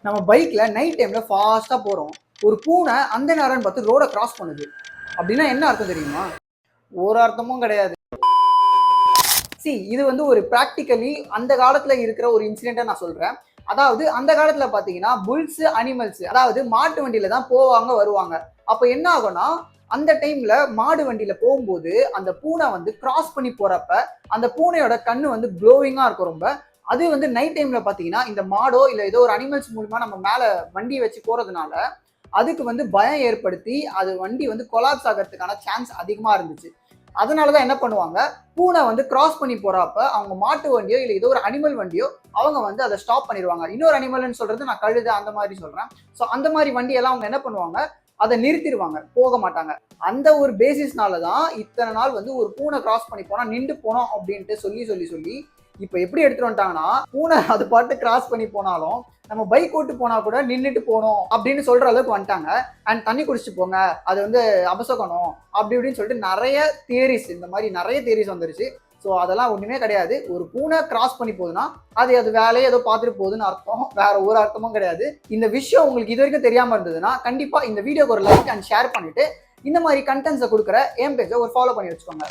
நம்ம பைக்ல நைட் டைம்ல ஃபாஸ்டா போறோம். ஒரு பூனை அந்த நேரம்னு பார்த்து ரோட கிராஸ் பண்ணுது. அப்படின்னா என்ன அர்த்தம் தெரியுமா? ஒரு அர்த்தமும் கிடையாது. இது வந்து ஒரு பிராக்டிகலி அந்த காலத்துல இருக்கிற ஒரு இன்சிடென்ட்டை நான் சொல்றேன். அதாவது அந்த காலத்துல பாத்தீங்கன்னா புல்ஸ், அனிமல்ஸ் அதாவது மாட்டு வண்டியில தான் போவாங்க வருவாங்க. அப்ப என்ன ஆகும்னா அந்த டைம்ல மாடு வண்டியில போகும்போது அந்த பூனை வந்து கிராஸ் பண்ணி போறப்ப அந்த பூனையோட கண்ணு வந்து க்ளோவிங்கா இருக்கும் ரொம்ப. அது வந்து நைட் டைம்ல பாத்தீங்கன்னா இந்த மாடோ இல்ல ஏதோ ஒரு அனிமல்ஸ் மூலமா நம்ம மேல வண்டி வச்சு போறதுனால அதுக்கு வந்து பயம் ஏற்படுத்தி அது வண்டி வந்து கொலாப்ஸ் ஆகிறதுக்கான சான்ஸ் அதிகமா இருந்துச்சு. அதனாலதான் என்ன பண்ணுவாங்க, பூனை வந்து கிராஸ் பண்ணி போறப்ப அவங்க மாட்டு வண்டியோ இல்ல ஏதோ ஒரு அனிமல் வண்டியோ அவங்க வந்து அதை ஸ்டாப் பண்ணிடுவாங்க. இன்னொரு அனிமல்னு சொல்றது நான் கழுதை அந்த மாதிரி சொல்றேன். ஸோ அந்த மாதிரி வண்டியெல்லாம் அவங்க என்ன பண்ணுவாங்க, அதை நிறுத்திடுவாங்க, போக மாட்டாங்க. அந்த ஒரு பேசிஸ்னால தான் இத்தனை நாள் வந்து ஒரு பூனை கிராஸ் பண்ணி போனா நின்று போனோம் அப்படின்ட்டு சொல்லி சொல்லி சொல்லி இப்ப எப்படி எடுத்துட்டு வந்துட்டாங்கன்னா பூனை அது பாட்டு கிராஸ் பண்ணி போனாலும் நம்ம பைக் ஓட்டு போனா கூட நின்றுட்டு போனோம் அப்படின்னு சொல்ற அளவுக்கு வந்துட்டாங்க. அண்ட் தண்ணி குடிச்சிட்டு போங்க, அது வந்து அபசகனம் அப்படி இப்படின்னு சொல்லிட்டு நிறைய தியரிஸ், இந்த மாதிரி நிறைய தியரிஸ் வந்துருச்சு. ஸோ அதெல்லாம் ஒண்ணுமே கிடையாது. ஒரு பூனை கிராஸ் பண்ணி போகுதுன்னா அது அது வேலையை ஏதோ பார்த்துட்டு போகுதுன்னு அர்த்தம், வேற ஒரு அர்த்தமும் கிடையாது. இந்த விஷயம் உங்களுக்கு இது வரைக்கும் தெரியாம இருந்ததுன்னா கண்டிப்பா இந்த வீடியோக்கு ஒரு லைக் அண்ட் ஷேர் பண்ணிட்டு இந்த மாதிரி கண்டென்ட்ஸை கொடுக்குற என் பேஜை ஒரு ஃபாலோ பண்ணி வச்சுக்கோங்க.